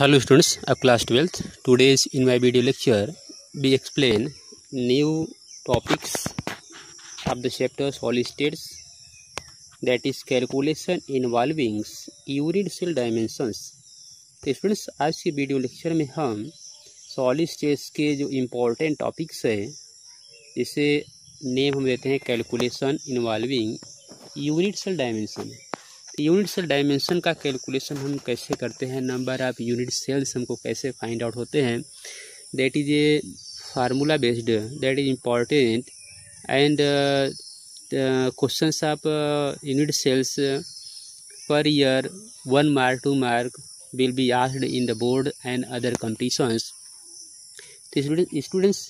Hello students of class 12th. Today's in my video lecture we explain new topics of the chapter solid states, that is calculation involving unit cell dimensions. तो students आज के video lecture में हम solid states के जो important topics है जिसे name हम देते हैं calculation involving unit cell dimension. Unit cell dimension का कैलकुलेशन हम कैसे करते हैं, नंबर ऑफ यूनिट सेल्स हमको कैसे फाइंड आउट होते हैं, that is a formula based, that is important and questions of unit cells per year 1 mark 2 mark will be asked in the board and other competitions. So students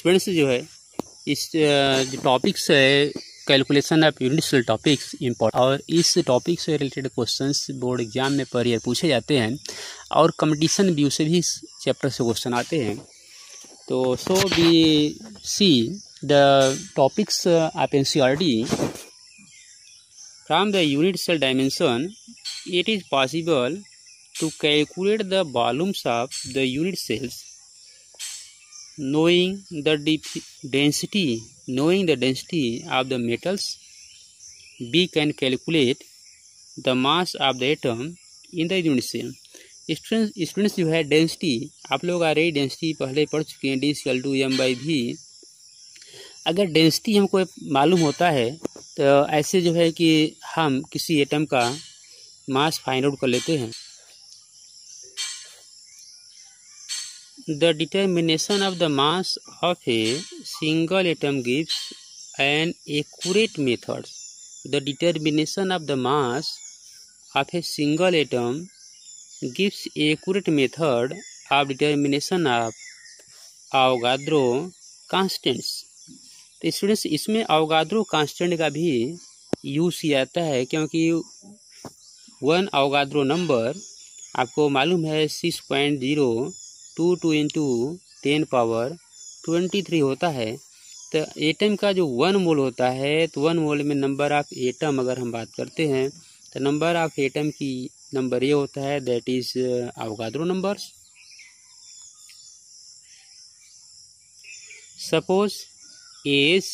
students जो है इस जो topics है calculation of unit cell topics import, और इस topic से related questions board exam में per year पूछे जाते हैं और कंपटीशन व्यू से भी इस चैप्टर से क्वेश्चन आते हैं। तो so we see the topics of NCERT from the unit cell dimension. It is possible to calculate the volumes of the unit cells knowing the density of the metals. We can calculate the mass of the atom in the unit cell. Students जो है density आप लोग already density पहले पढ़ चुके हैं, D=m/v। अगर density हमको मालूम होता है तो ऐसे जो है कि हम किसी एटम का मास फाइंड आउट कर लेते हैं। The determination of the mass of a single atom gives an accurate method. The determination of the mass of a single atom gives accurate method of determination of Avogadro constants. तो students इसमें Avogadro constant का भी use किया जाता है, क्योंकि 1 Avogadro number आपको मालूम है 6.022 इंटू 10⁻23 होता है। तो एटम का जो 1 मोल होता है, तो 1 मोल में नंबर ऑफ एटम अगर हम बात करते हैं तो नंबर ऑफ एटम की नंबर ये होता है, that is Avogadro numbers. Suppose edge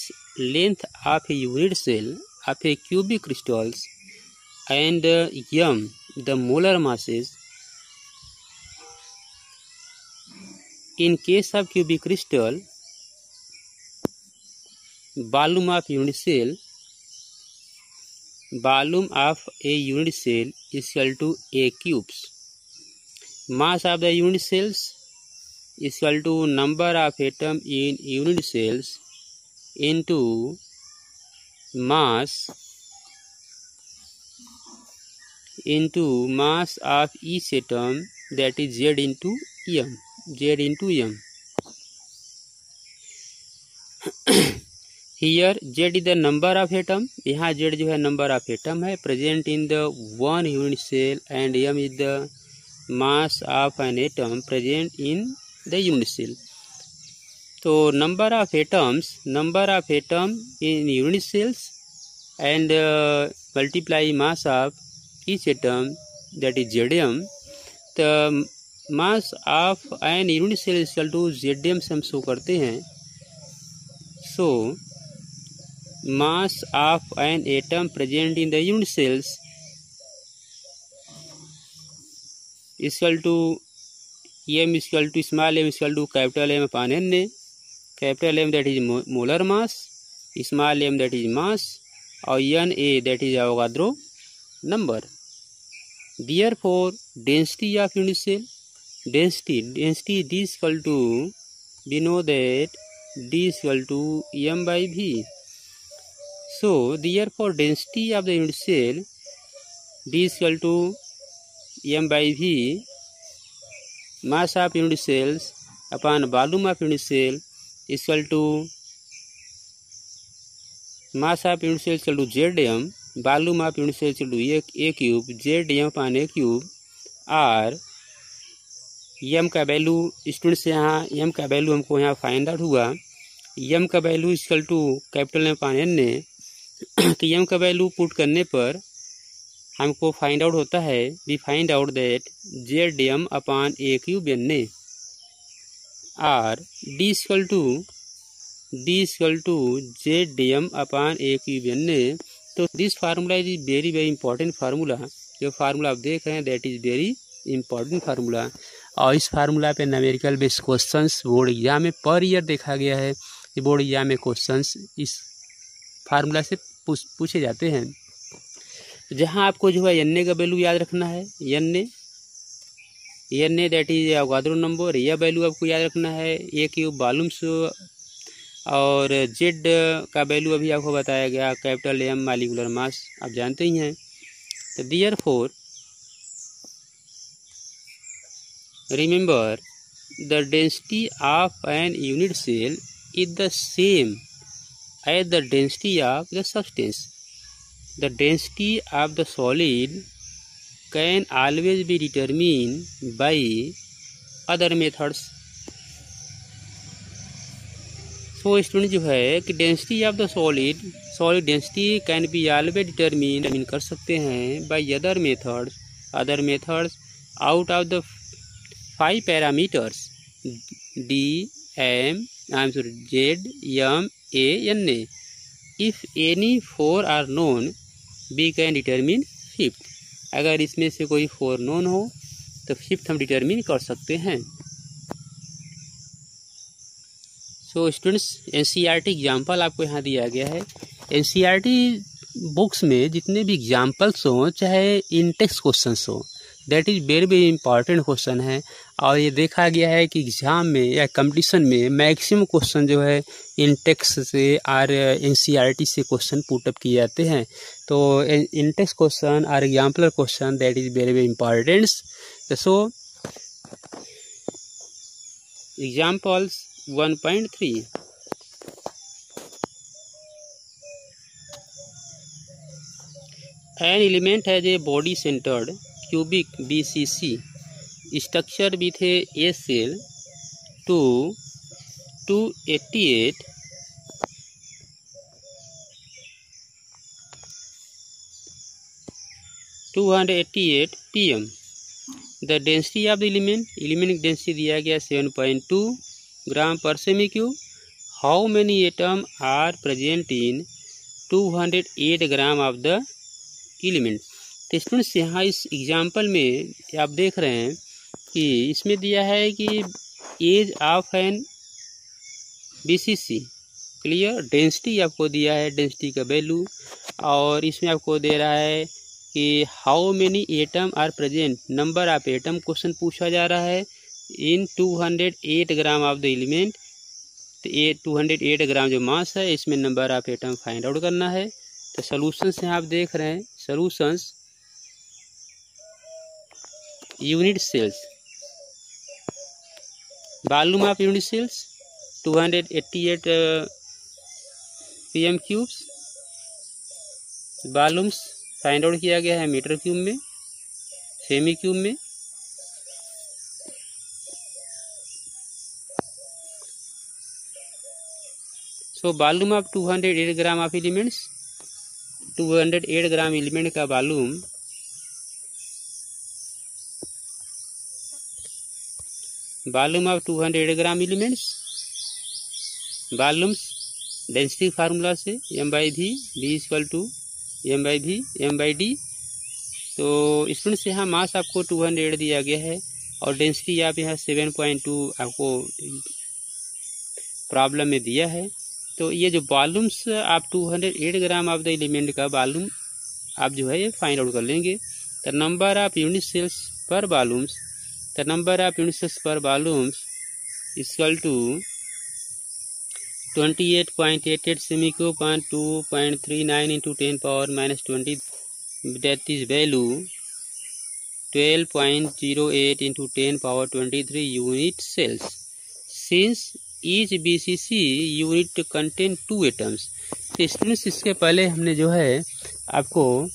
length of a unit cell of a cubic crystals and m the molar masses. In case of cubic crystal, volume of a unit cell is equal to A cubes. Mass of the unit cells is equal to number of atom in unit cells into mass of each atom, that is Z into m. Here Z is the number of atom. यहाँ Z जो है number of atom है present in the 1 unit cell, and m is the mass of an atom present in the unit cell. तो number of atom in unit cells and multiply mass of each atom, that is Zm। तो mass of an unit cell is equal to Zm से हम show करते हैं। So mass of an atom present in the unit cells equal to m equal to small m equal to capital M upon n। कैपिटल M that is molar mass, small m that is mass, और Na that is Avogadro number. Therefore density of unit cell, density D is equal to, we know that D is equal to m/v. So therefore density of the unit cell D is equal to m/v, mass of unit cells upon volume of unit cell is equal to mass of unit cell is equal to Zm volume of unit cell equal to a cube Z M upon A cube और M का value students यहाँ M का value हमको यहाँ find out हुआ। M का value equal to capital M upon N A. तो M का वैल्यू पुट करने पर हमको फाइंड आउट होता है, we find out that Z M upon A cube N A और D equal to Z M upon A cube N A. तो this formula is very very important formula. जो formula आप देख रहे हैं that is very important formula. और इस formula पे numerical based questions board exam में पर ईयर देखा गया है कि बोर्ड एग्जाम में क्वेश्चंस इस फार्मूला से पूछे जाते हैं। जहां आपको जो है एन ए का वैल्यू याद रखना है, N A that is Avogadro number, यह वैल्यू आपको याद रखना है, ए क्यूब वॉल्यूम्स और जेड का वैल्यू अभी आपको बताया गया कैपिटल एम मॉलिक्यूलर मास, आप जानते ही हैं। तो therefore remember the density of an unit cell is the same as the density of the substance. The density of the solid can always be determined by other methods. So student जो है कि density of the solid density can be always determine कर सकते हैं by other methods out of the 5 parameters D, M, Z, M, A, N, A. If any 4 are known, we can determine 5th. अगर इसमें से कोई 4 known हो तो 5th हम डिटरमिन कर सकते हैं। सो स्टूडेंट्स NCERT एग्जाम्पल आपको यहाँ दिया गया है। NCERT बुक्स में जितने भी एग्जाम्पल्स हों चाहे इनटेक्स्ट क्वेश्चंस हो that is very very important question है। और ये देखा गया है कि एग्ज़ाम में या कंपटीशन में मैक्सिमम क्वेश्चन जो है इनटेक्स्ट से और NCERT से क्वेश्चन पुटअप किए जाते हैं। तो इनटेक्स्ट क्वेश्चन और exemplar question that is very very important. So examples 1.3 An element has a body centered cubic BCC structure with a cell to 288 pm. The density of the element density दिया गया 7.2 ग्राम पर semi cube. How many atoms are present in 208 gram of the element. तो students यहाँ इस example में आप देख रहे हैं कि इसमें दिया है कि edge of an BCC clear. Density आपको दिया है, डेंसिटी का वैल्यू, और इसमें आपको दे रहा है कि how many atom are present, number of atom question पूछा जा रहा है in 208 gram of the element. तो ये 208 ग्राम जो मास है इसमें number of atom find out करना है. तो सॉल्यूशंस यहाँ आप देख रहे हैं, solutions unit cells, volume of unit cells 288 pm cubes. Volumes find out किया गया है मीटर क्यूब में, सेमी क्यूब में. So volume of 208 gram of elements, 208 gram element का volume of 208 gram elements, volumes density formula से m/v, v equal to m/v m/d. तो students यहाँ मास आपको 208 दिया गया है और डेंसिटी आप यहाँ 7.2 आपको प्रॉब्लम में दिया है. तो ये जो वॉल्यूम्स आप 208 ग्राम ऑफ द एलिमेंट का वॉल्यूम आप जो है ये फाइंड आउट कर लेंगे. The number of unit cells per volumes, the number of unit cells per volumes equal to 28.88 cm cube upon 2.39 into 10⁻⁻20, that is value 12.08 into 10⁻23 unit cells. Since each BCC unit contain 2 atoms. तो students इसके पहले हमने जो है आपको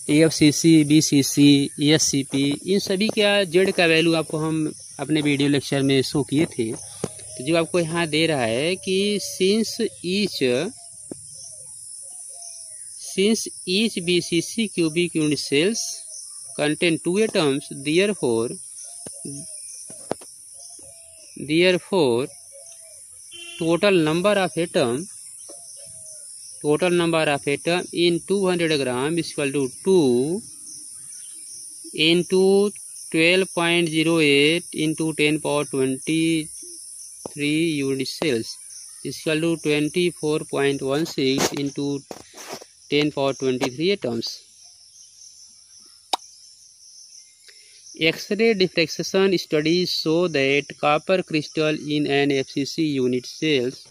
AFCC, BCC, ESCP इन सभी का Z का वैल्यू आपको हम अपने वीडियो लेक्चर में शो किए थे। तो जो आपको यहाँ दे रहा है कि since each BCC cubic unit cells contain 2 atoms, therefore total number of atom in 200 gram is equal to 2 into 12.08 into 10 power 23 unit cells is equal to 24.16 into 10 power 23 atoms. X-ray diffraction studies show that copper crystal in an FCC unit cells.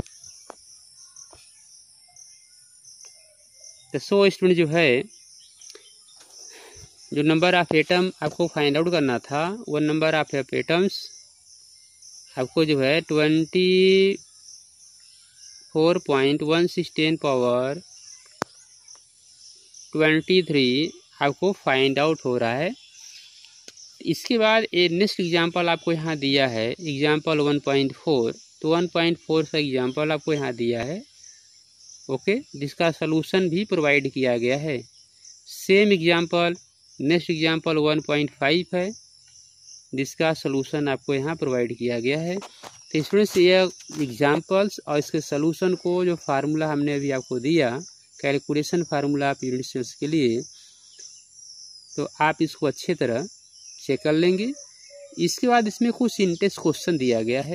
तो student जो है, जो number of atom आपको find out करना था, वो number of atoms आपको जो है 24.16 10 पावर 23 आपको फाइंड आउट हो रहा है। इसके बाद एक नेक्स्ट एग्जांपल आपको यहाँ दिया है, एग्जांपल 1.4। तो 1.4 का एग्जांपल आपको यहाँ दिया है, ओके, जिसका सलूशन भी प्रोवाइड किया गया है। सेम एग्जांपल नेक्स्ट एग्जांपल 1.5 है, जिसका सलूशन आपको यहाँ प्रोवाइड किया गया है। तो स्टूडेंट्स, ये एग्जांपल्स और इसके सलूशन को जो फार्मूला हमने अभी आपको दिया, कैलकुलेशन फार्मूला आप यूनिट सेल्स के लिए, तो आप इसको अच्छे तरह चेक कर लेंगे। इसके बाद इसमें कुछ इंटेस्ट क्वेश्चन दिया गया है।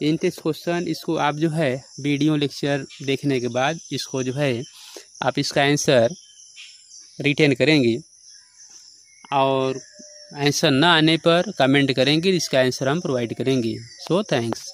इंटेस्ट क्वेश्चन इसको आप जो है वीडियो लेक्चर देखने के बाद इसको जो है आप इसका आंसर रिटेन करेंगे और आंसर ना आने पर कमेंट करेंगे, इसका आंसर हम प्रोवाइड करेंगे। So thanks.